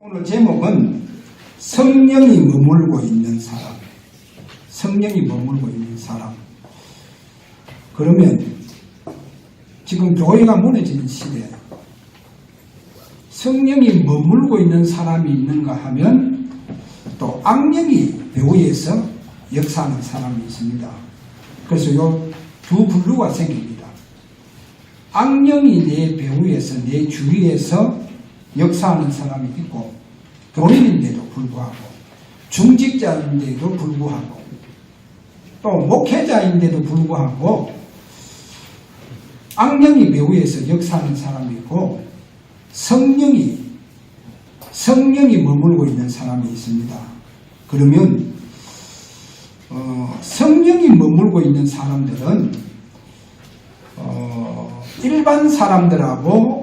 오늘 제목은 성령이 머물고 있는 사람. 성령이 머물고 있는 사람. 그러면 지금 교회가 무너지는 시대에 성령이 머물고 있는 사람이 있는가 하면 또 악령이 배후에서 역사하는 사람이 있습니다. 그래서 요 두 분류가 생깁니다. 악령이 내 배후에서 내 주위에서 역사하는 사람이 있고, 교인인데도 불구하고, 중직자인데도 불구하고, 또 목회자인데도 불구하고 악령이 배후에서 역사하는 사람이 있고, 성령이 머물고 있는 사람이 있습니다. 그러면 성령이 머물고 있는 사람들은 일반 사람들하고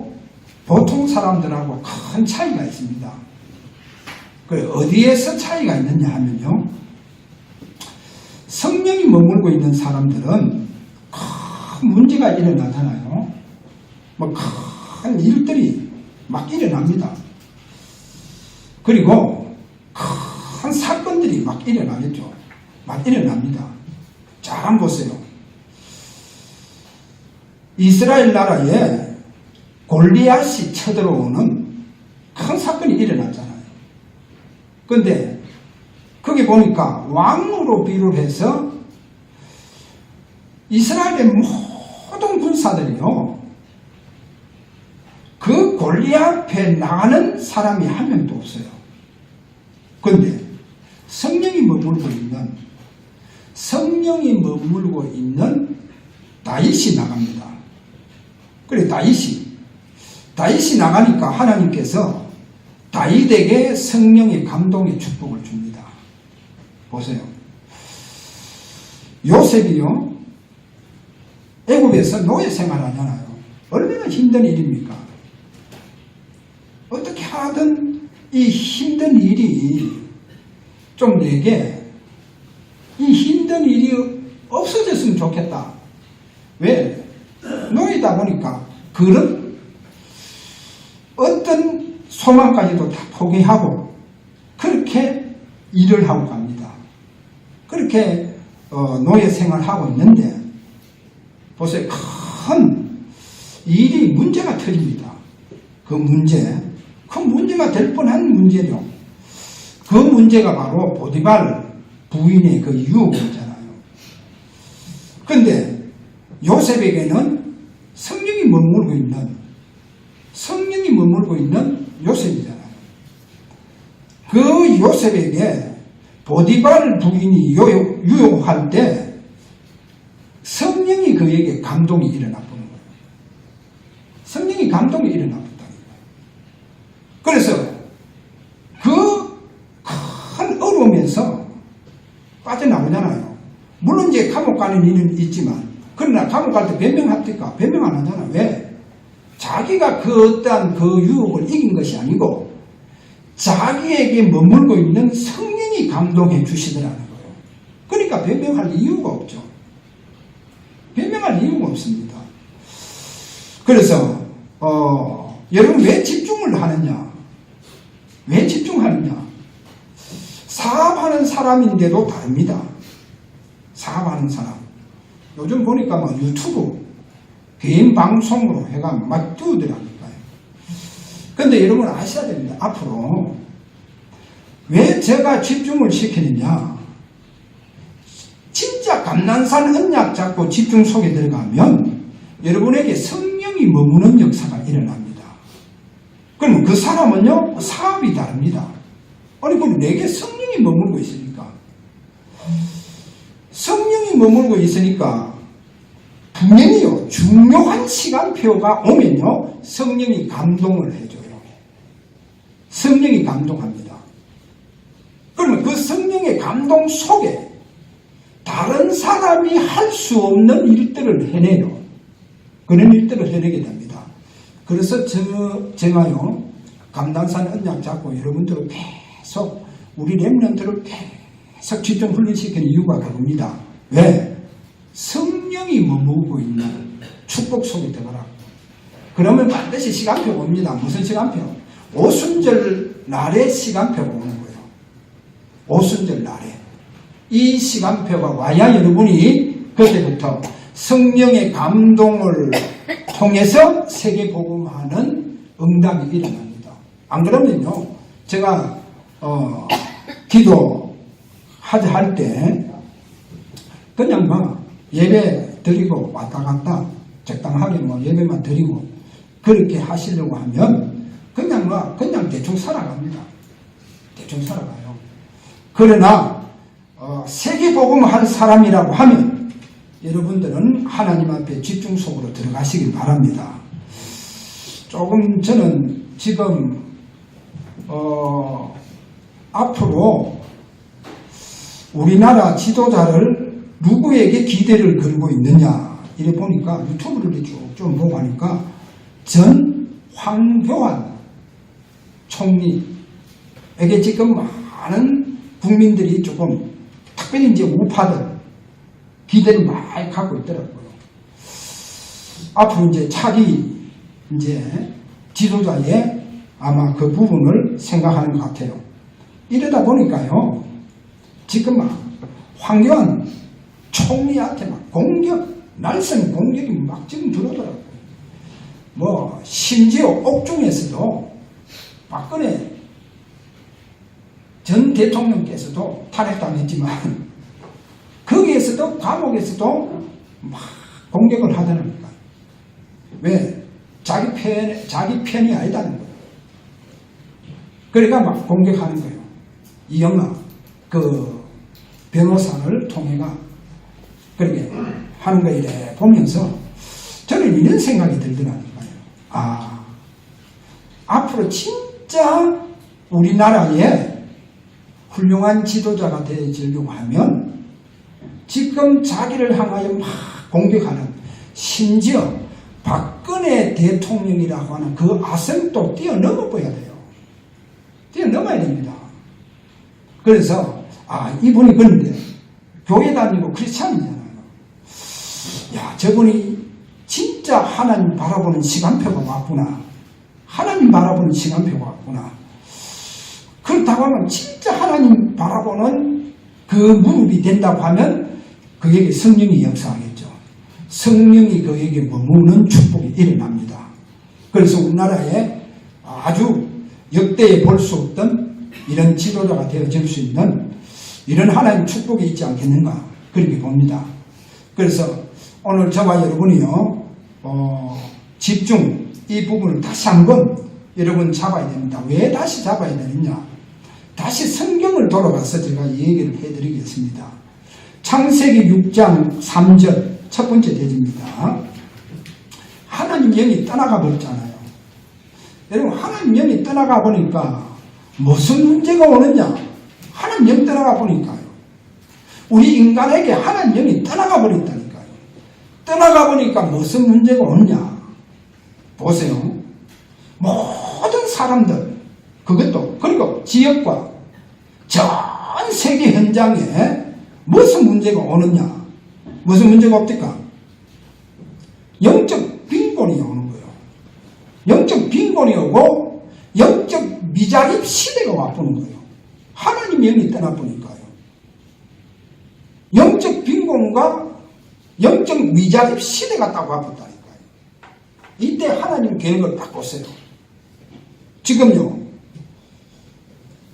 보통 사람들하고 큰 차이가 있습니다. 어디에서 차이가 있느냐 하면요, 성령이 머물고 있는 사람들은 큰 문제가 일어나잖아요. 큰 일들이 막 일어납니다. 그리고 큰 사건들이 막 일어나겠죠. 막 일어납니다. 잘 한번 보세요. 이스라엘 나라에 골리앗이 쳐들어오는 큰 사건이 일어났잖아요. 그런데 거기 보니까 왕으로 비롯해서 이스라엘의 모든 군사들이요, 그 골리앗 앞에 나가는 사람이 한 명도 없어요. 그런데 성령이 머물고 있는 다윗이 나갑니다. 그래, 다윗이 나가니까 하나님께서 다윗에게 성령의 감동의 축복을 줍니다. 보세요. 요셉이요, 애굽에서 노예 생활하잖아요. 얼마나 힘든 일입니까? 어떻게 하든 이 힘든 일이 좀 내게 이 힘든 일이 없어졌으면 좋겠다. 왜? 노예다 보니까 그런 어떤 소망까지도 다 포기하고 그렇게 일을 하고 갑니다. 그렇게 노예 생활하고 있는데 보세요. 큰 일이 문제가 터집니다. 큰 문제가 될 뻔한 문제죠. 그 문제가 바로 보디발 부인의 그 유혹이잖아요. 그런데 요셉에게는 성령이 머물고 있는 요셉이잖아요. 그 요셉에게 보디발 부인이 유혹할 때 성령이 그에게 감동이 일어났다는 거예요. 성령이 감동이 일어났다는 거예요. 그래서 그 큰 어려움에서 빠져나오잖아요. 물론 이제 감옥 가는 일은 있지만, 그러나 감옥 갈 때 변명합니까? 변명 안 하잖아. 왜? 자기가 그 어떠한 그 유혹을 이긴 것이 아니고 자기에게 머물고 있는 성령이 감동해 주시더라는 거예요. 그러니까 변명할 이유가 없죠. 변명할 이유가 없습니다. 그래서 여러분 왜 집중을 하느냐? 왜 집중하느냐? 사업하는 사람인데도 다릅니다. 사업하는 사람. 요즘 보니까 막 유튜브 개인 방송으로 해가 막 띄우더라니까요. 그런데 여러분 아셔야 됩니다. 앞으로 왜 제가 집중을 시키느냐? 진짜 감난산 언약 잡고 집중 속에 들어가면 여러분에게 성령이 머무는 역사가 일어납니다. 그러면 그 사람은요, 사업이 다릅니다. 아니, 그럼 내게 성령이 머물고 있으니까. 성령이 머물고 있으니까 분명히요, 중요한 시간표가 오면요, 성령이 감동을 해줘요. 성령이 감동합니다. 그러면 그 성령의 감동 속에 다른 사람이 할 수 없는 일들을 해내요. 그런 일들을 해내게 됩니다. 그래서 제가요, 감난산 언약 잡고 여러분들을 계속 우리 렘넌트를 계속 집중 훈련시키는 이유가 그겁니다. 왜? 성령이 머물고 있는 축복 속에 들어가라고. 그러면 반드시 시간표가 옵니다. 무슨 시간표? 오순절 날의 시간표가 오는 거예요. 오순절 날에. 이 시간표가 와야 여러분이 그때부터 성령의 감동을 통해서 세계복음하는 응답이 일어납니다. 안 그러면요, 제가 기도할 때 그냥 막 예배 드리고 왔다 갔다 적당하게 뭐 예배만 드리고 그렇게 하시려고 하면 그냥 대충 살아갑니다. 대충 살아가요. 그러나 세계복음 할 사람이라고 하면 여러분들은 하나님 앞에 집중 속으로 들어가시길 바랍니다. 조금 저는 지금 앞으로 우리나라 지도자를 누구에게 기대를 걸고 있느냐 이래 보니까 유튜브를 쭉 보고 하니까 전 황교안 총리에게 지금 많은 국민들이 조금 특별히 이제 우파들 기대를 많이 갖고 있더라고요. 앞으로 이제 차기 이제 지도자의 아마 그 부분을 생각하는 것 같아요. 이러다 보니까요, 지금 막 황교안 총리한테 막 날선 공격이 막 지금 들어오더라고요. 뭐 심지어 옥중에서도 박근혜 전 대통령께서도 탄핵당했지만 거기에서도 감옥에서도 막 공격을 하더랍니다. 왜? 자기 편이 아니다는 거예요. 그러니까 막 공격하는 거예요. 이영아 그 변호사를 통해가 그렇게 하는 거 이래 보면서 저는 이런 생각이 들더라니까요. 앞으로 진짜 우리나라에 훌륭한 지도자가 되어지려고 하면 지금 자기를 향하여 막 공격하는, 심지어 박근혜 대통령이라고 하는 그 아성도 뛰어넘어 봐야 돼요. 뛰어넘어야 됩니다. 그래서 이분이 그런데 교회 다니고 크리스찬이잖아요. 야, 저분이 진짜 하나님 바라보는 시간표가 왔구나. 하나님 바라보는 시간표가 왔구나. 그렇다고 하면 진짜 하나님 바라보는 그 무릎이 된다고 하면 그에게 성령이 역사하겠죠. 성령이 그에게 머무는 축복이 일어납니다. 그래서 우리나라에 아주 역대에 볼 수 없던 이런 지도자가 되어질 수 있는 이런 하나님 축복이 있지 않겠는가 그렇게 봅니다. 그래서 오늘 저와 여러분이요 집중 이 부분을 다시 한번 여러분 잡아야 됩니다. 왜 다시 잡아야 되느냐? 다시 성경을 돌아가서 제가 이 얘기를 해드리겠습니다. 창세기 6장 3절 첫 번째 대지입니다. 하나님 영이 떠나가 버렸잖아요. 여러분 하나님 영이 떠나가 보니까 무슨 문제가 오느냐? 하나님 영 떠나가 보니까요. 우리 인간에게 하나님 영이 떠나가 버렸다니까요. 떠나가 보니까 무슨 문제가 오느냐? 보세요. 모든 사람들 그리고 지역과 전 세계 현장에 무슨 문제가 오느냐? 무슨 문제가 없을까? 영적 빈곤이 오는 거예요. 영적 빈곤이 오고 영적 미자립 시대가 와보는 거예요. 하나님 영이 떠나보니까요. 영적 빈곤과 영적 미자립 시대가 딱 와봤다니까요. 이때 하나님 계획을 딱 보세요. 지금요,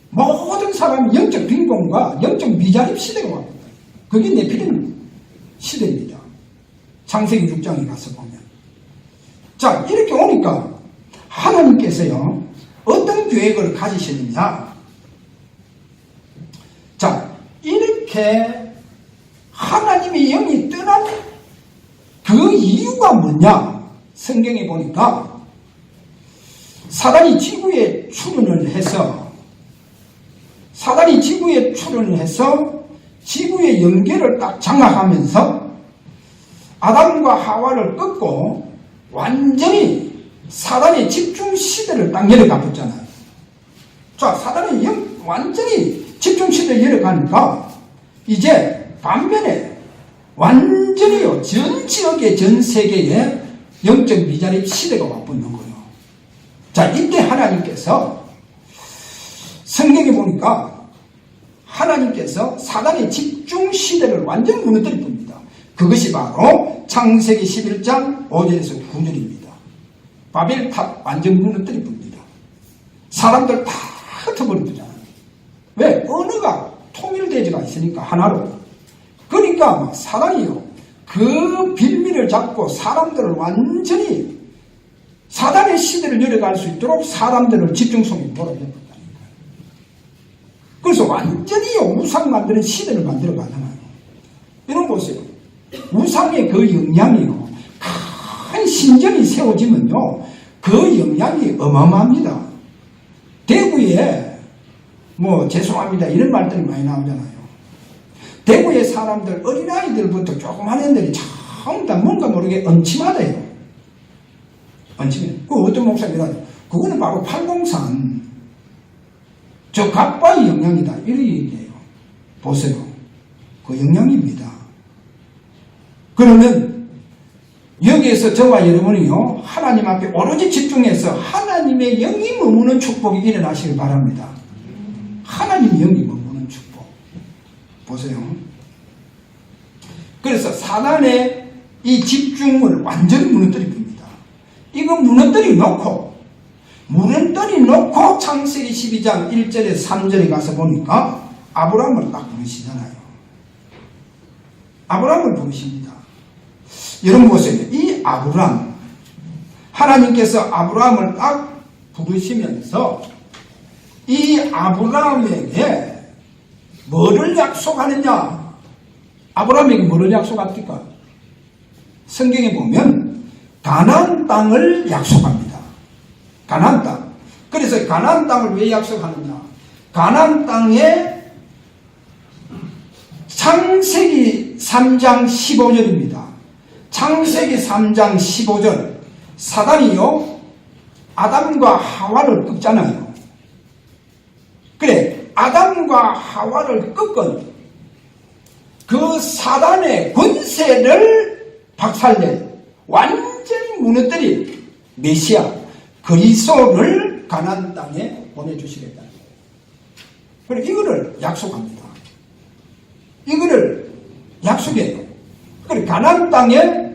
모든 사람이 영적 빈곤과 영적 미자립 시대가 왔다. 그게 네피림 시대입니다. 창세기 6장에 가서 보면. 자, 이렇게 오니까 하나님께서요, 어떤 계획을 가지셨느냐? 자, 이렇게 하나님의 영이 떠난 그 이유가 뭐냐? 성경에 보니까 사단이 지구에 출현을 해서 지구의 연계를 딱 장악하면서 아담과 하와를 끊고 완전히 사단의 집중 시대를 딱 열어가 붙잖아요. 자, 사단이 완전히 집중 시대를 열어가니까 이제 반면에 완전히요, 전 지역의 전 세계에 영적 미자립 시대가 와붙는 거예요. 자, 이때 하나님께서 성경에 보니까 하나님께서 사단의 집중 시대를 완전히 무너뜨릴 겁니다. 그것이 바로 창세기 11장 5절에서 9절입니다. 바벨탑 완전 무너뜨릴 겁니다. 사람들 다 흩어버리잖아요. 왜? 언어가 통일되지가 있으니까 하나로. 그러니까 막 사단이요, 그 빌미를 잡고 사람들을 완전히 사단의 시대를 열어갈 수 있도록 사람들을 집중성에 몰아넣었다니까요. 그래서 완전히 우상 만드는 시대를 만들어 가잖아요. 이런 거 보세요. 우상의 그 영향이요, 큰 신전이 세워지면요, 그 영향이 어마어마합니다. 대구에 뭐 죄송합니다 이런 말들이 많이 나오잖아요. 대구의 사람들, 어린아이들부터 조그만 애들이 전부 다 뭔가 모르게 음침하대요. 음침해. 그 어떤 목사님이라도 그거는 바로 팔공산 저 갑바의 영향이다 이렇게 얘기해요. 보세요. 그 영향입니다. 그러면 여기에서 저와 여러분이요, 하나님 앞에 오로지 집중해서 하나님의 영이 머무는 축복이 일어나시길 바랍니다. 하나님의 영이 머무는 축복. 보세요. 그래서 사단의 이 집중을 완전히 무너뜨릴 겁니다. 이거 무너뜨리 놓고 창세기 12장 1절에 3절에 가서 보니까 아브라함을 딱 부르시잖아요. 아브라함을 부르십니다. 여러분 보세요. 이 아브라함, 하나님께서 아브라함을 딱 부르시면서 이 아브라함에게 뭐를 약속하느냐? 아브라함에게 뭐를 약속합니까? 성경에 보면 가나안 땅을 약속합니다. 가나안 땅. 그래서 가나안 땅을 왜 약속하느냐? 가나안 땅에 창세기 3장 15절입니다. 창세기 3장 15절. 사단이요, 아담과 하와를 꺾잖아요. 그래, 아담과 하와를 꺾은 그 사단의 권세를 박살낼, 완전히 무너뜨린 메시아 그리스도를 가나안 땅에 보내주시겠다. 그래, 이거를 약속합니다. 이거를 약속해요. 그래, 가나안 땅에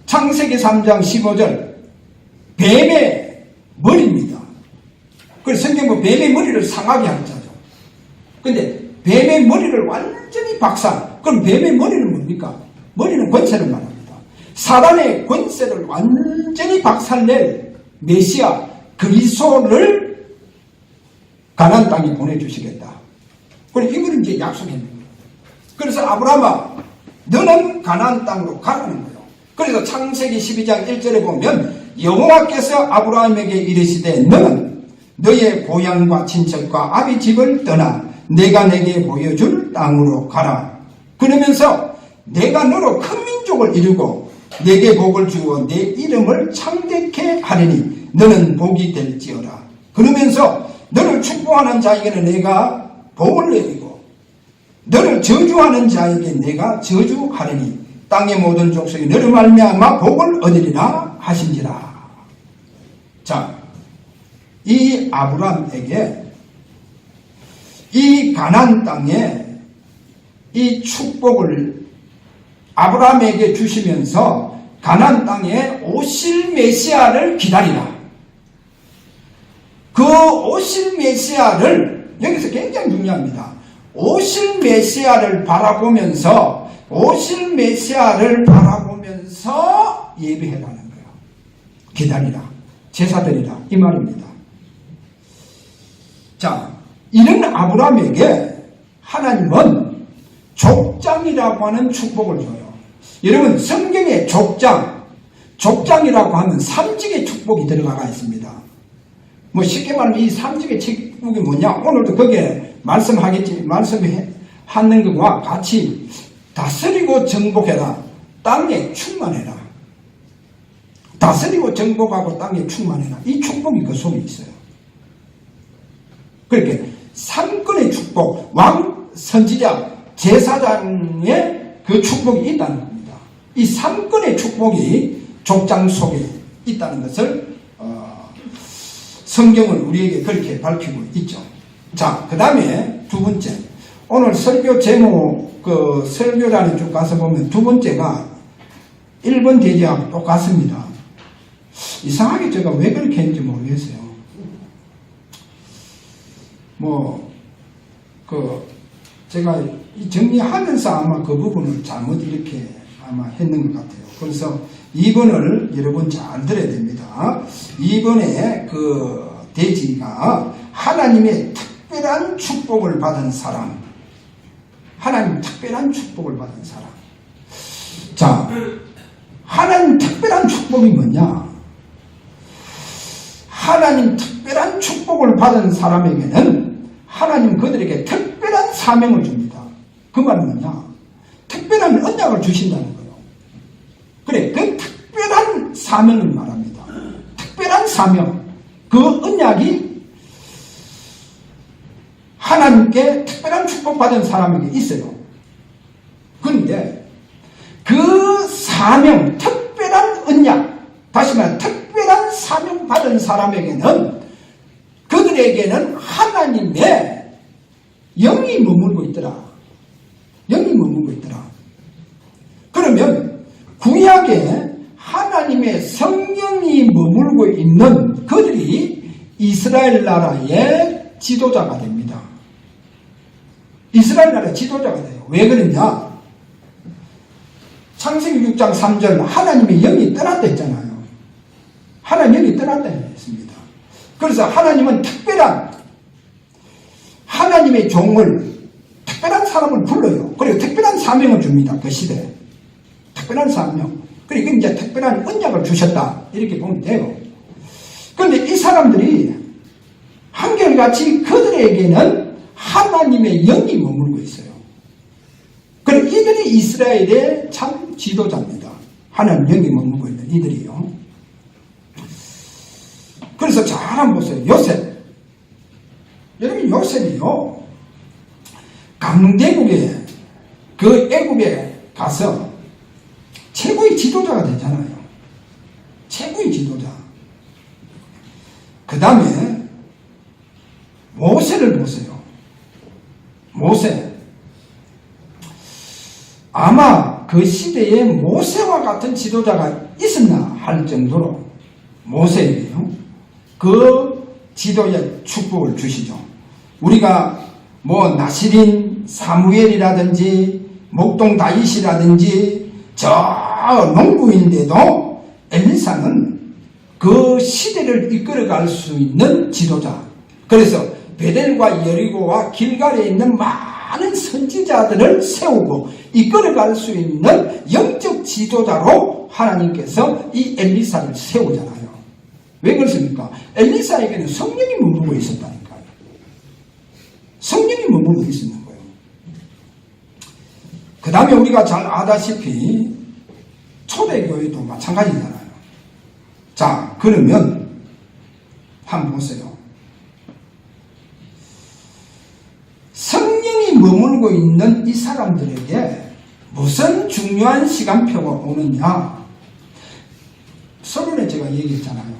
창세기 3장 15절 뱀의 머리입니다. 그래서 성경 보면 뱀의 머리를 상하게 하는 자죠. 근데 뱀의 머리를 완전히 박살. 그럼 뱀의 머리는 뭡니까? 머리는 권세를 말합니다. 사단의 권세를 완전히 박살낼 메시아 그리스도를 가나안 땅에 보내주시겠다. 그래, 이걸 이제 약속했는 거예요. 그래서 아브라함아, 너는 가나안 땅으로 가라는 거예요. 그래서 창세기 12장 1절에 보면 여호와께서 아브라함에게 이르시되 너는 너의 고향과 친척과 아비 집을 떠나 내가 내게 보여줄 땅으로 가라. 그러면서 내가 너로 큰 민족을 이루고 내게 복을 주어 내 이름을 창대케 하리니 너는 복이 될지어라. 그러면서 너를 축복하는 자에게는 내가 복을 내리고 너를 저주하는 자에게 내가 저주하리니 땅의 모든 족속이 너를 말미암아 복을 얻으리라 하신지라. 자, 이 아브라함에게 이 가나안 땅에 이 축복을 아브라함에게 주시면서 가나안 땅에 오실 메시아를 기다리라. 그 오실 메시아를, 여기서 굉장히 중요합니다. 오실 메시아를 바라보면서 예배해라는 거예요. 기다리라, 제사드리라, 이 말입니다. 자, 이런 아브라함에게 하나님은 족장이라고 하는 축복을 줘요. 여러분, 성경에 족장이라고 하면 삼직의 축복이 들어가 있습니다. 뭐 쉽게 말하면 이 삼직의 축복이 뭐냐? 오늘도 거기에 말씀하는 것과 같이 다스리고 정복해라. 땅에 충만해라. 다스리고 정복하고 땅에 충만해라. 이 축복이 그 속에 있어요. 그렇게 삼권의 축복, 왕, 선지자, 제사장의 그 축복이 있다는 겁니다. 이 삼권의 축복이 족장 속에 있다는 것을 성경은 우리에게 그렇게 밝히고 있죠. 자, 그 다음에 두 번째. 오늘 설교 제목, 설교란에 쭉 가서 보면 두 번째가 1번 대지하고 똑같습니다. 이상하게 제가 왜 그렇게 했는지 모르겠어요. 제가 정리하면서 아마 그 부분을 잘못 이렇게 아마 했는 것 같아요. 그래서 2번을 여러분 잘 들어야 됩니다. 2번의 그 대지가 하나님의 특별한 축복을 받은 사람. 하나님 특별한 축복을 받은 사람. 자, 하나님 특별한 축복이 뭐냐? 하나님 특별한 축복을 받은 사람에게는 하나님 그들에게 특별한 사명을 줍니다. 그 말은 뭐냐? 특별한 언약을 주신다는 거예요. 그래, 그 특별한 사명을 말합니다. 특별한 사명. 그 언약이 하나님께 특별한 축복받은 사람에게 있어요. 그런데 그 사명, 특별한 언약, 다시 말해 특별한 사명 받은 사람에게는 그들에게는 하나님의 영이 머물고 있더라. 영이 머물고 있더라. 그러면 구약에 하나님의 성령이 머물고 있는 그들이 이스라엘 나라의 지도자가 됩니다. 이스라엘 나라의 지도자가 돼요. 왜 그러냐? 창세기 6장 3절 하나님의 영이 떠났다 했잖아요. 하나님의 영이 떠났다 했습니다. 그래서 하나님은 특별한 하나님의 종을 특별한 사람을 불러요. 그리고 특별한 사명을 줍니다. 그 시대에. 특별한 사명. 그리고 이제 특별한 언약을 주셨다. 이렇게 보면 돼요. 그런데 이 사람들이 한결같이 그들에게는 하나님의 영이 머물고 있어요. 그리고 이들이 이스라엘의 참 지도자입니다. 하나님 영이 머물고 있는 이들이요. 그래서 잘 한번 보세요. 요셉. 여러분 요셉이요. 강대국에 그 애국에 가서 최고의 지도자가 되잖아요. 최고의 지도자. 그 다음에 모세를 보세요. 모세. 아마 그 시대에 모세와 같은 지도자가 있었나 할 정도로 모세에게요. 그 지도의 축복을 주시죠. 우리가 나시린 사무엘이라든지 목동 다윗이라든지 저 농부인데도 엘리사는 그 시대를 이끌어갈 수 있는 지도자. 그래서 베델과 여리고와 길갈에 있는 많은 선지자들을 세우고 이끌어갈 수 있는 영적 지도자로 하나님께서 이 엘리사를 세우잖아요. 왜 그렇습니까? 엘리사에게는 성령이 머물고 있었다니까요. 성령이 머물고 있었는 거예요. 그 다음에 우리가 잘 아다시피 초대교회도 마찬가지잖아요. 자, 그러면 한번 보세요. 성령이 머물고 있는 이 사람들에게 무슨 중요한 시간표가 오느냐? 서론에 제가 얘기했잖아요.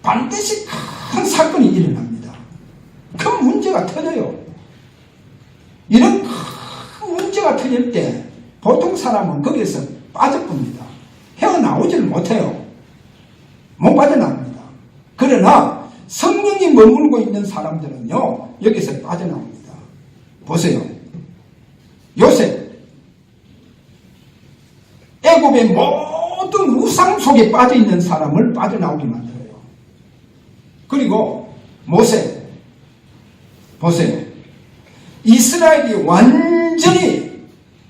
반드시 큰 사건이 일어납니다. 큰 문제가 터져요. 이런 큰 문제가 터질 때 보통 사람은 거기에서 빠져봅니다. 헤어나오지를 못해요. 못 빠져나옵니다. 그러나 성령이 머물고 있는 사람들은요, 여기서 빠져나옵니다. 보세요. 요셉. 애굽의 모든 우상 속에 빠져있는 사람을 빠져나오게 만들어요. 그리고 모세. 보세요. 이스라엘이 완전히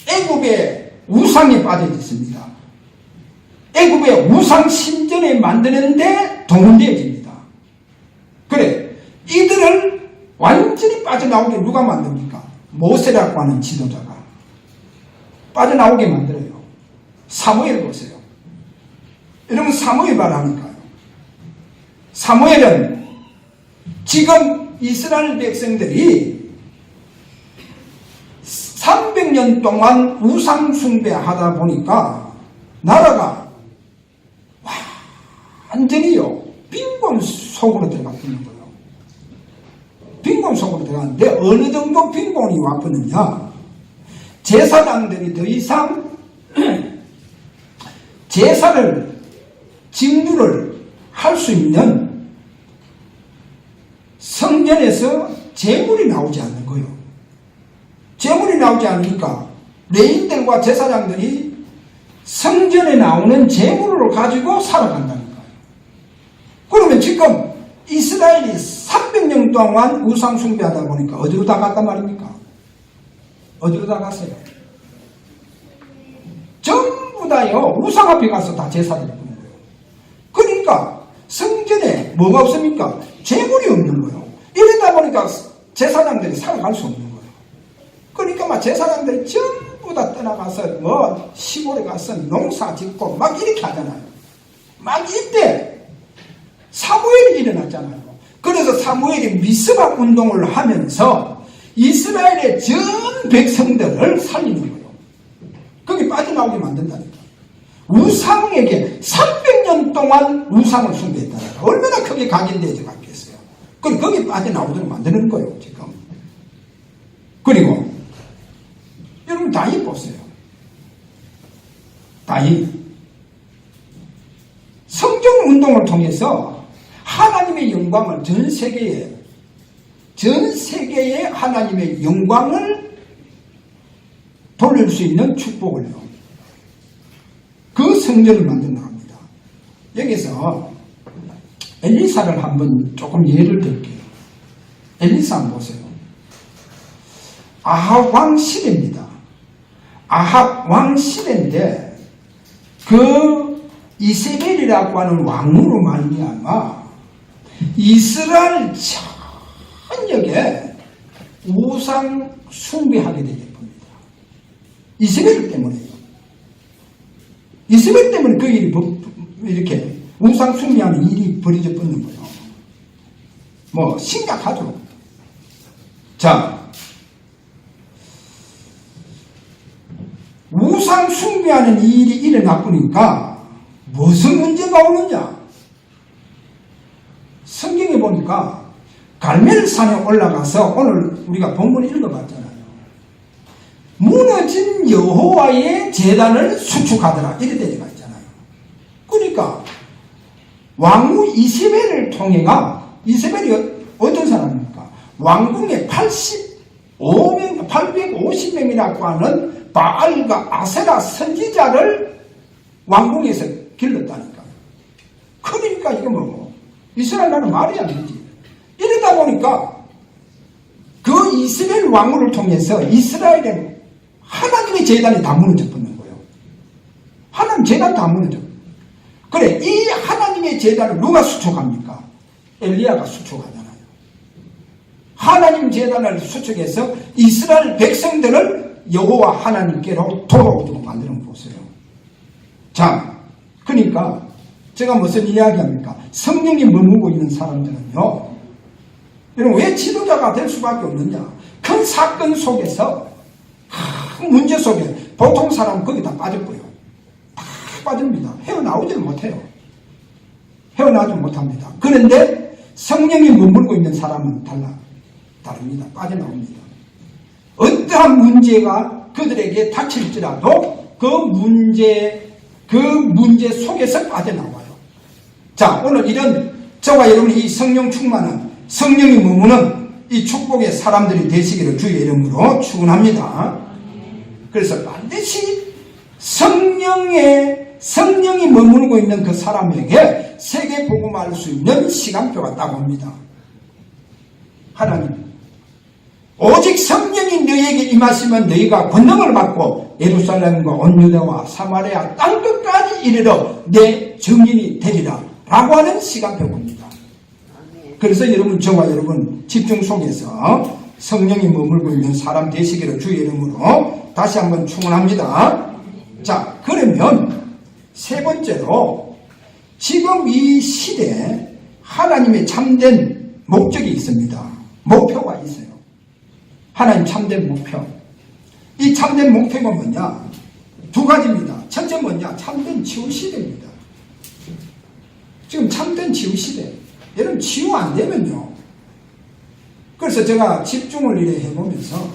애굽의 우상에 빠져 있습니다. 애굽의 우상 신전에 만드는데 동원되어집니다. 그래, 이들을 완전히 빠져나오게 누가 만듭니까? 모세라고 하는 지도자가 빠져나오게 만들어요. 사무엘 보세요. 여러분 사무엘 말하니까요. 사무엘은 지금 이스라엘 백성들이 300년 동안 우상 숭배하다 보니까 나라가 완전히요 빈곤 속으로 들어가 있는 거예요. 빈곤 속으로 들어가는데 어느 정도 빈곤이 왔거든요. 제사장들이 더 이상 제사를 직무를 할 수 있는 성전에서 제물이 나오지 않는 거예요. 제물이 나오지 않으니까 레인들과 제사장들이 성전에 나오는 제물을 가지고 살아간다는 거예요. 그러면 지금 이스라엘이 300년 동안 우상 숭배하다 보니까 어디로 다 갔단 말입니까? 어디로 다 갔어요? 전부 다요 우상 앞에 가서 다 제사를 드리는 거예요. 그러니까 성전에 뭐가 없습니까? 제물이 없는 거예요. 이러다 보니까 제사장들이 살아갈 수 없는 거예요. 그러니까 막 제사장들이 전부 다 떠나가서 뭐 시골에 가서 농사 짓고 막 이렇게 하잖아요. 막 이때 사무엘이 일어났잖아요. 그래서 사무엘이 미스바 운동을 하면서 이스라엘의 전 백성들을 살리는 거예요. 거기 빠져나오게 만든다니까. 우상에게 300년 동안 우상을 숭배했다니까. 얼마나 크게 각인되어 갔겠어요. 그리고 거기 빠져나오도록 만드는 거예요, 지금. 그리고 여러분 다윗 보세요. 다윗 성전 운동을 통해서 하나님의 영광을 전 세계에 하나님의 영광을 돌릴 수 있는 축복을요. 그 성전을 만들어 합니다. 여기서 엘리사를 한번 조금 예를 들게요. 엘리사 한번 보세요. 아합 왕 시대입니다. 아합 왕 시대인데 그 이세벨이라고 하는 왕으로 말미암아 이스라엘 전역에 우상 숭배하게 되게 됩니다. 이세벨 때문에요. 이세벨 때문에 그 일이 이렇게 우상 숭배하는 일이 벌어져 버리는 거예요. 뭐 심각하죠. 자, 우상 숭배하는 일이 일어나보니까 무슨 문제가 오느냐? 성경에 보니까 갈멜산에 올라가서 오늘 우리가 본문을 읽어봤잖아요. 무너진 여호와의 제단을 수축하더라 이렇게 되어 있잖아요. 그러니까 왕후 이세벨을 통해가 이세벨이 어떤 사람입니까? 왕궁에 850명이라고 하는 바알과 아세라 선지자를 왕궁에서 길렀다니까. 그러니까 이거 뭐 이스라엘 나라는 말이 안 되지. 이러다 보니까 그 이스라엘 왕후를 통해서 이스라엘의 하나님의 제단이 다 무너져 버리는 거예요. 하나님 제단 다 무너져. 그래, 이 하나님의 제단을 누가 수축합니까? 엘리야가 수축하잖아요. 하나님 제단을 수축해서 이스라엘 백성들을 여호와 하나님께로 돌아오도록 만드는 거 보세요. 자, 그러니까 제가 무슨 이야기합니까? 성령이 머무고 있는 사람들은요, 여러분 왜 지도자가 될 수밖에 없느냐? 큰 사건 속에서, 큰 문제 속에 보통 사람은 거기 다 빠졌고요. 다 빠집니다. 헤어나오지를 못해요. 헤어나오지 못합니다. 그런데 성령이 머물고 있는 사람은 다릅니다. 빠져나옵니다. 어떠한 문제가 그들에게 닥칠지라도 그 문제 속에서 빠져나와요. 자, 오늘 이런 저와 여러분이 이 성령 충만한 성령이 머무는 이 축복의 사람들이 되시기를 주의 이름으로 축원합니다. 그래서 반드시 성령이 머무르고 있는 그 사람에게 세계 복음할 수 있는 시간표가 딱 옵니다. 하나님, 오직 성령이 너희에게 임하시면 너희가 권능을 받고 예루살렘과 온 유대와 사마리아 땅끝까지 이르러 내 증인이 되리라 라고 하는 시간표입니다. 그래서 여러분, 저와 여러분 집중 속에서 성령이 머물고 있는 사람 되시기를 주의 이름으로 다시 한번 축원합니다. 자, 그러면 세 번째로 지금 이 시대에 하나님의 참된 목적이 있습니다. 목표가 있어요. 하나님 참된 목표. 이 참된 목표가 뭐냐? 두 가지입니다. 첫째 뭐냐? 참된 치유시대입니다. 지금 참된 치유시대. 여러분 치유 안 되면요. 그래서 제가 집중을 이래 해보면서,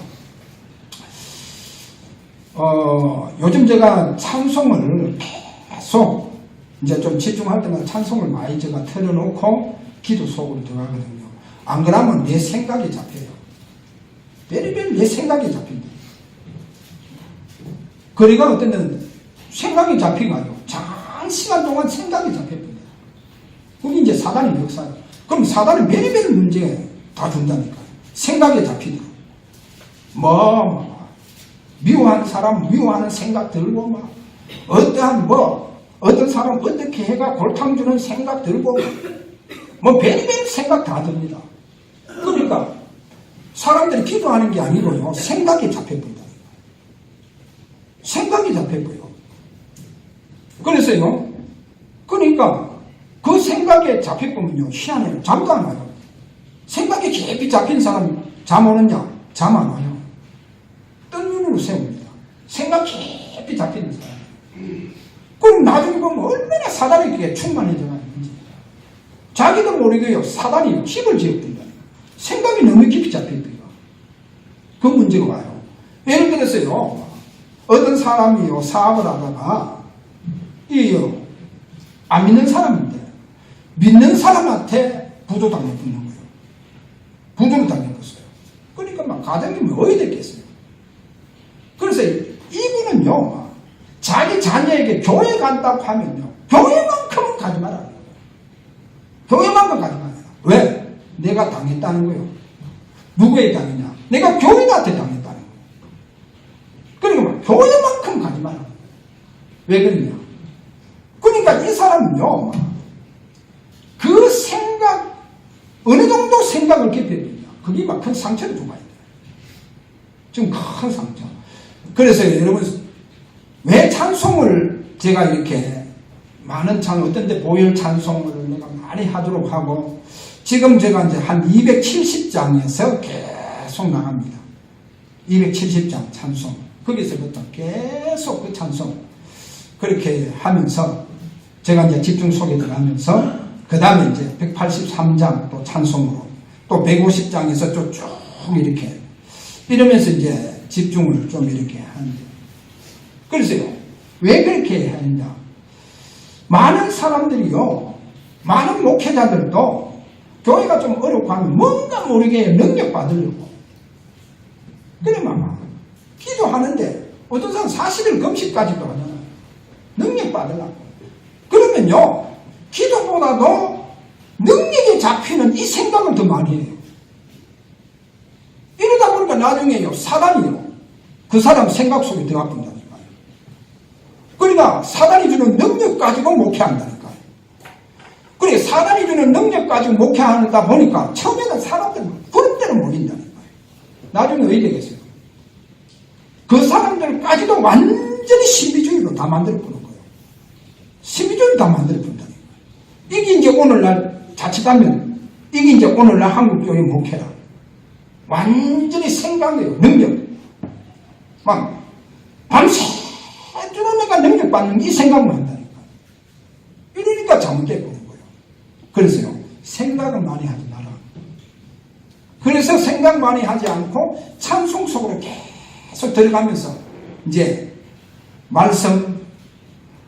요즘 제가 찬송을 계속, 이제 좀 집중할 때마다 찬송을 많이 제가 틀어놓고 기도 속으로 들어가거든요. 안 그러면 내 생각이 잡혀요. 매일매일 내 생각이 잡힌다. 그러니까 어떤 때는 생각이 잡히가지고 장시간 동안 생각이 잡혀버려요. 그게 이제 사단의 역사예요. 그럼 사단은 매일매일 문제 다 준다니까요. 생각이 잡히더라고요. 미워하는 사람 미워하는 생각 들고 어떤 사람 어떻게 해가 골탕 주는 생각 들고 별의별 생각 다 듭니다. 그러니까 사람들이 기도하는 게 아니고요. 생각이 잡혀버린다. 생각이 잡혀버려요. 그래서요. 그러니까 그 생각에 잡혀보면요. 희한해요. 잠도 안 와요. 생각이 깊이 잡힌 사람 잠 오느냐? 잠 안 와요. 뜬 눈으로 세웁니다. 생각 깊이 잡히는 사람. 그럼 나중에 보면 얼마나 사단에게 충만해져가는지. 자기도 모르게요. 사단이 힘을 지었던다. 생각이 너무 깊이 잡혀있대요. 그 문제가 와요. 예를 들어서요. 어떤 사람이요. 사업을 하다가 안 믿는 사람인데 믿는 사람한테 부도당해 붙는 거예요. 부도를 당해봤어요. 그러니까 가정이 어디 됐겠어요. 그래서 이분은요. 자기 자녀에게 교회 간다고 하면요. 교회만큼은 가지 말아요. 교회만큼 가지 말아요. 왜? 내가 당했다는 거예요. 누구에게 당했냐? 내가 교인한테 당했다는 거예요. 그러니까 교회만큼 가지 말아요. 왜 그러냐? 그러니까 이 사람은요. 그 생각 어느 정도 생각을 깊이 했느냐. 그게 막 큰 상처를 주고 있어요. 지금 큰 상처. 그래서 여러분 왜 찬송을 제가 이렇게 많은 어떤 데 보혈 찬송을 내가 많이 하도록 하고 지금 제가 이제 한 270장에서 계속 나갑니다. 270장 찬송. 거기서부터 계속 그 찬송 그렇게 하면서 제가 이제 집중 속에 들어가면서 그 다음에 이제 183장 또 찬송으로 또 150장에서 쭉 이렇게 이러면서 이제 집중을 좀 이렇게 하는데 그래서요. 왜 그렇게 하느냐. 많은 사람들이요. 많은 목회자들도 교회가 좀 어렵고 하면 뭔가 모르게 능력 받으려고. 그러면 기도하는데 어떤 사람 40일 금식까지도 하잖아요. 능력 받으려고. 그러면요. 기도보다도 능력에 잡히는 이 생각을 더 많이 해요. 이러다 보니까 나중에요. 사단이요. 그 사람 생각 속에 들어가 본다니까요. 그러니까 사단이 주는 능력 가지고 목회한다니까요. 그러니까 사단이 주는 능력 가지고 목회하다 보니까 처음에는 사람들은 그런 대로 모인다니까요. 나중에 왜 되겠어요? 그 사람들까지도 완전히 신비주의로 다 만들어보는 거예요. 신비주의로 다 만들어본다니까요. 이게 이제 오늘날 자칫하면 이게 이제 오늘날 한국교회 목회라. 완전히 생각이에요. 능력. 막 밤새 주는 애가 능력받는 이 생각만 한다니까. 이러니까 잘못되고 있는 거예요. 그래서요. 생각을 많이 하지 마라. 그래서 생각 많이 하지 않고 찬송 속으로 계속 들어가면서 이제 말씀,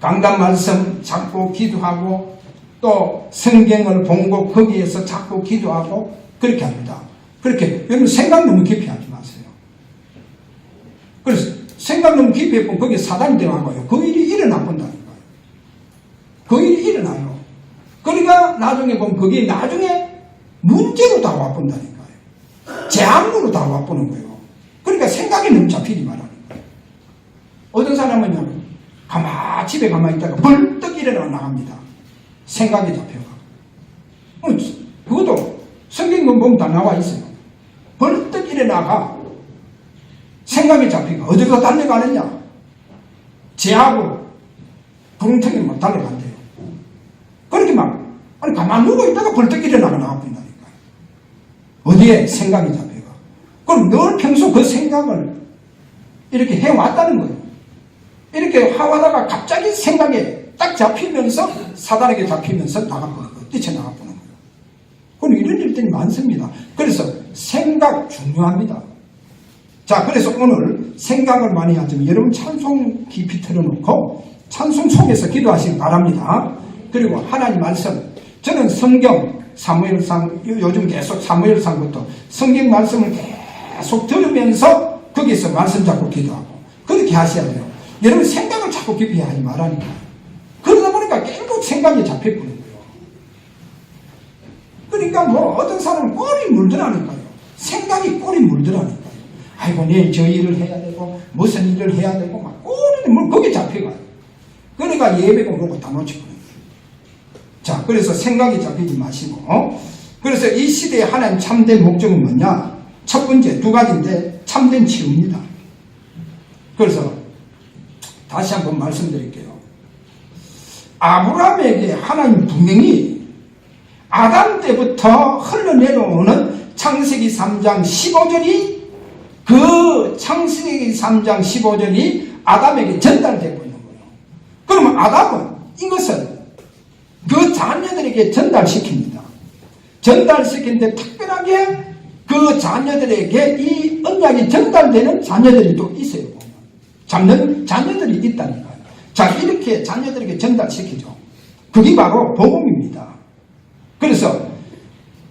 강단 말씀 자꾸 기도하고 또 성경을 본고 거기에서 자꾸 기도하고 그렇게 합니다. 그렇게 여러분 생각 너무 깊이 하지 마세요. 그래서 생각 너무 깊이 해보면 거기에 사단이 들어가고요. 그 일이 일어나 본다니까요. 그 일이 일어나요. 그러니까 나중에 보면 그게 나중에 문제로 다 와본다니까요. 재앙으로 다 와보는 거예요. 그러니까 생각이 너무 잡히지 말라는 거예요. 어떤 사람은요. 집에 가만히 있다가 벌떡 일어나 나갑니다. 생각이 잡혀가. 그것도 성경문 보면 다 나와 있어요. 벌떡 일어나가 생각이 잡히가 어디로 달려가느냐? 제하고 구렁텅이 막 달려간대요. 그렇게 가만 누워 있다가 벌떡 일어나가 나와버린다니까. 어디에 생각이 잡혀가. 그럼 늘 평소 그 생각을 이렇게 해왔다는 거예요. 이렇게 하다가 갑자기 생각에 딱 잡히면서 사단에게 잡히면서 나가보는 거예요. 뛰쳐나가보는 거예요. 그럼 이런 일들이 많습니다. 그래서 생각 생각 중요합니다. 자, 그래서 오늘 생각을 많이 하지만 여러분 찬송 깊이 틀어놓고 찬송 속에서 기도하시기 바랍니다. 그리고 하나님 말씀, 저는 성경 사무엘상, 요즘 계속 사무엘상부터 성경 말씀을 계속 들으면서 거기서 말씀 잡고 기도하고 그렇게 하셔야 돼요. 여러분 생각을 자꾸 깊이 하지 말라니까. 그러다 보니까 결국 생각이 잡혀버리는 거예요. 그러니까 뭐 어떤 사람은 꼴이 물더라니까요. 생각이 꼴이 물더라니까요. 아이고 내일 저 일을 해야 되고 무슨 일을 해야 되고 막 꼴이 물 거기에 잡혀가요. 그러니까 예배고 뭐고 다 놓치거든요. 자, 그래서 생각이 잡히지 마시고 그래서 이 시대의 하나님 참된 목적은 뭐냐? 첫 번째 두 가지인데 참된 치유입니다. 그래서 다시 한번 말씀드릴게요. 아브라함에게 하나님 분명히 아담 때부터 흘러내려오는 창세기 3장 15절이 그 창세기 3장 15절이 아담에게 전달되고 있는 거예요. 그러면 아담은 이것을 그 자녀들에게 전달시킵니다. 전달시키는데 특별하게 그 자녀들에게 이 언약이 전달되는 자녀들이 또 있어요. 잡는 자녀들이 있다니까요. 자, 이렇게 자녀들에게 전달시키죠. 그게 바로 복음입니다. 그래서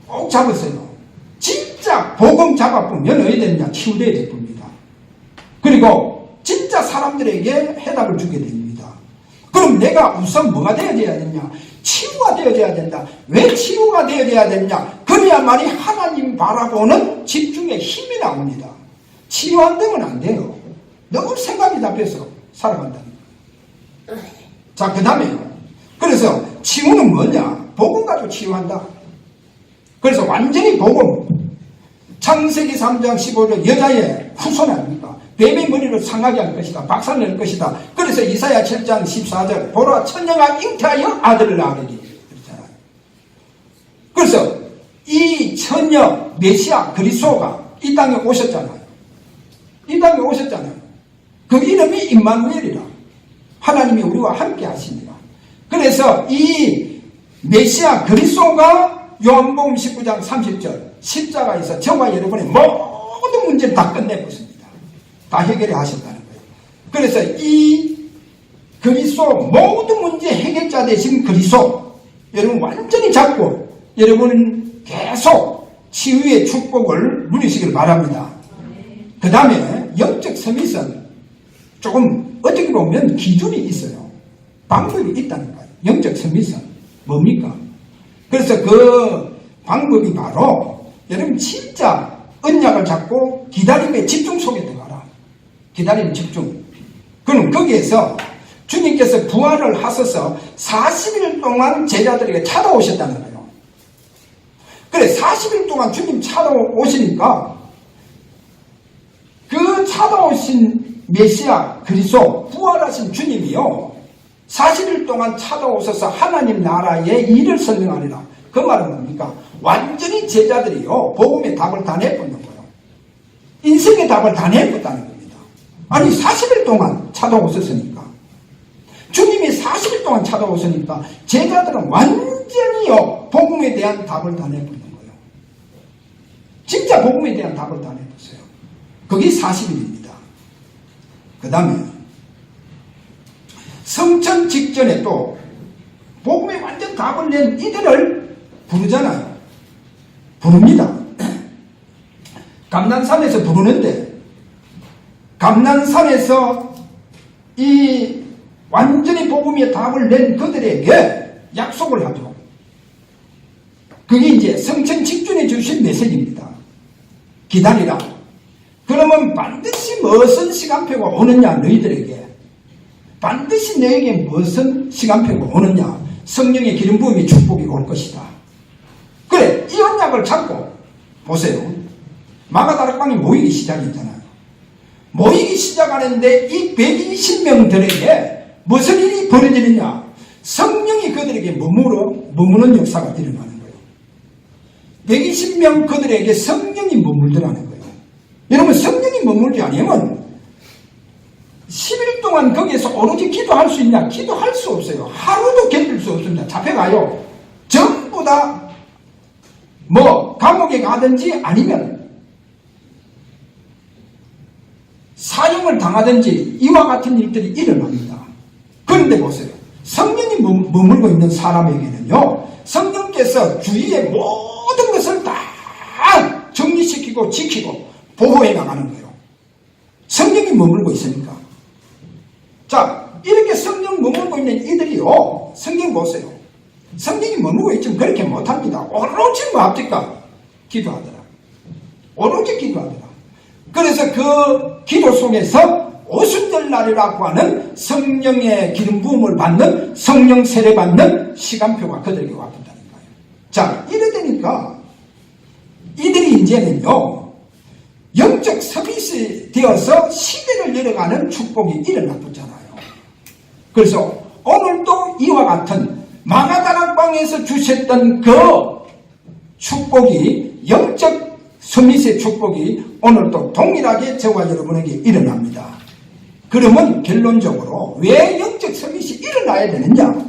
꼭 잡으세요. 진짜 복음 잡아보면 어디 되느냐? 치유되어야 될 겁니다. 그리고 진짜 사람들에게 해답을 주게 됩니다. 그럼 내가 우선 뭐가 되어야 되느냐? 치유가 되어야 된다. 왜 치유가 되어야 되느냐? 그래야만이 하나님 바라보는 집중의 힘이 나옵니다. 치유 안 되면 안 돼요. 너무 생각이 잡혀서 살아간다는 거예요. 자, 그 다음에요. 그래서 치유는 뭐냐? 복음 가지고 치유한다. 그래서 완전히 복음. 창세기 3장 15절 여자의 후손 아닙니까? 뱀의 머리를 상하게 할 것이다. 박살낼 것이다. 그래서 이사야 7장 14절 보라 천녀가 잉태하여 아들을 낳으리니 그렇잖아요. 그래서 이 천녀 메시아 그리스도가 이 땅에 오셨잖아요. 이 땅에 오셨잖아요. 그 이름이 임마누엘이라. 하나님이 우리와 함께 하십니다. 그래서 이 메시아 그리스도가 요한복음 19장 30절 십자가에서 저와 여러분의 모든 문제를 다 끝내버렸습니다. 다 해결해 하셨다는 거예요. 그래서 이 그리스도 모든 문제 해결자 되신 그리스도 여러분 완전히 잡고 여러분은 계속 치유의 축복을 누리시길 바랍니다. 그 다음에 영적 서밋은 조금 어떻게 보면 기준이 있어요. 방법이 있다는 거예요. 영적 서밋은 뭡니까? 그래서 그 방법이 바로 여러분 진짜 언약을 잡고 기다림의 집중 속에 들어가라. 기다림의 집중. 그럼 거기에서 주님께서 부활을 하셔서 40일 동안 제자들에게 찾아오셨다는 거예요. 그래 40일 동안 주님 찾아오시니까 그 찾아오신 메시아 그리스도 부활하신 주님이요 40일 동안 찾아오셔서 하나님 나라의 일을 설명하리라. 그 말은 뭡니까? 완전히 제자들이요 복음의 답을 다 내놓는 거예요. 인생의 답을 다 내놓았다는 겁니다. 아니 40일 동안 찾아오셨으니까 주님이 40일 동안 찾아오시니까 제자들은 완전히요 복음에 대한 답을 다 내놓는 거예요. 진짜 복음에 대한 답을 다 내놓았어요. 그게 40일입니다. 그 다음에 성천 직전에 또 복음에 완전 답을 낸 이들을 부르잖아요. 부릅니다. 감난산에서 부르는데 감난산에서 이 완전히 복음의 답을 낸 그들에게 약속을 하죠. 그게 이제 성천 직전에 주신 메시지입니다. 기다리라. 그러면 반드시 무슨 시간표가 오느냐 너희들에게. 반드시 너에게 무슨 시간표가 오느냐. 성령의 기름 부음의 축복이 올 것이다. 그래 이 언약을 잡고 보세요. 마가다락방이 모이기 시작했잖아요. 모이기 시작하는데 이 120명들에게 무슨 일이 벌어지느냐. 성령이 그들에게 머무는 역사가 일어나는 거예요. 120명 그들에게 성령이 머물더라는 거예요. 여러분 성령이 머물지 않으면 10일 동안 거기에서 오로지 기도할 수 있냐? 기도할 수 없어요. 하루도 견딜 수 없습니다. 잡혀가요. 전부 다 감옥에 가든지 아니면 사형을 당하든지 이와 같은 일들이 일어납니다. 그런데 보세요. 성령이 머물고 있는 사람에게는요, 성령께서 주위의 모든 것을 다 정리시키고 지키고 보호해 나가는 거예요. 성령이 머물고 있으니까. 자, 이렇게 성령 머물고 있는 이들이요, 성령 보세요. 성령이 머물고 있지만 그렇게 못합니다. 오로지 뭐 합니까? 기도하더라. 오로지 기도하더라. 그래서 그 기도 속에서 오순절날이라고 하는 성령의 기름 부음을 받는, 성령 세례 받는 시간표가 그들에게 왔다는 거예요. 자, 이래 되니까 이들이 이제는요, 영적 서밋이 되어서 시대를 열어가는 축복이 일어났잖아요. 그래서 오늘도 이와 같은 마가다락방에서 주셨던 그 축복이, 영적 서밋의 축복이 오늘도 동일하게 저와 여러분에게 일어납니다. 그러면 결론적으로 왜 영적 서밋이 일어나야 되느냐?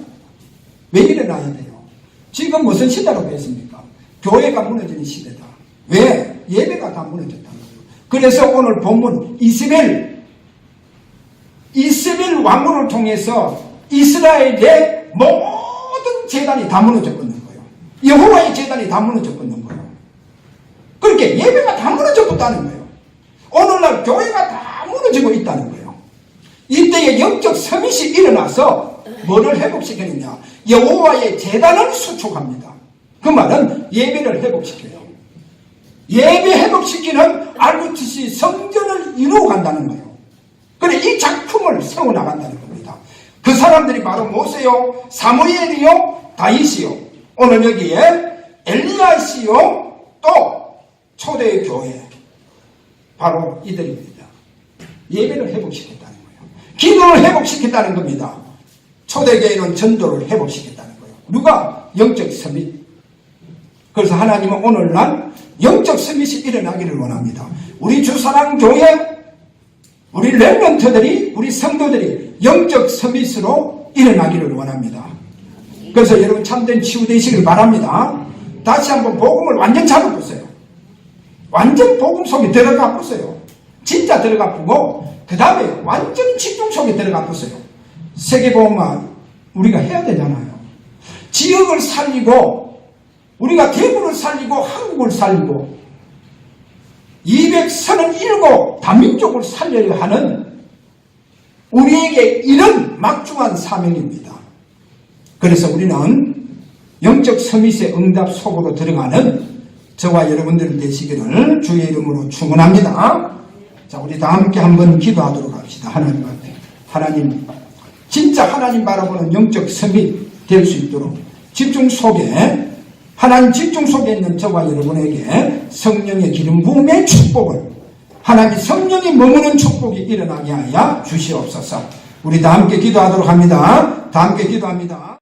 왜 일어나야 돼요? 지금 무슨 시대로 됐습니까? 교회가 무너지는 시대다. 왜? 예배가 다 무너졌다는 거예요. 그래서 오늘 본문 이스라엘 왕국을 통해서 이스라엘의 모든 제단이 다 무너졌거든 거예요. 여호와의 제단이 다 무너졌거든 거예요. 그렇게 예배가 다 무너졌다는 거예요. 오늘날 교회가 다 무너지고 있다는 거예요. 이때에 영적 서밋이 일어나서 뭐를 회복시키느냐? 여호와의 제단을 수축합니다. 그 말은 예배를 회복시켜요. 예배 회복시키는 RUTC 성전을 이루어 간다는 거예요. 그래, 이 작품을 세워나간다는 겁니다. 그 사람들이 바로 모세요, 사무엘이요, 다윗이요, 오늘 여기에 엘리야시요, 또 초대의 교회, 바로 이들입니다. 예배를 회복시켰다는 거예요. 기도를 회복시켰다는 겁니다. 초대교회는 전도를 회복시켰다는 거예요. 누가? 영적 서밋. 그래서 하나님은 오늘날 영적 서밋이 일어나기를 원합니다. 우리 주사랑교회, 우리 렘넌트들이, 우리 성도들이 영적 서밋으로 일어나기를 원합니다. 그래서 여러분 참된 치유 되시길 바랍니다. 다시 한번 복음을 완전 잡아보세요. 완전 복음 속에 들어가 보세요. 진짜 들어가 보고 그 다음에 완전 집중 속에 들어가 보세요. 세계복음화 우리가 해야 되잖아요. 지역을 살리고 우리가 대구를 살리고 한국을 살리고 237 다민족을 살려야 하는 우리에게 이런 막중한 사명입니다. 그래서 우리는 영적 서밋의 응답 속으로 들어가는 저와 여러분들 되시기를 주의 이름으로 축원합니다. 자, 우리 다 함께 한번 기도하도록 합시다. 하나님 앞에. 하나님, 진짜 하나님 바라보는 영적 서밋 될 수 있도록 집중 속에, 하나님 집중 속에 있는 저와 여러분에게 성령의 기름 부음의 축복을, 하나님 성령이 머무는 축복이 일어나게 하여 주시옵소서. 우리 다 함께 기도하도록 합니다. 다 함께 기도합니다.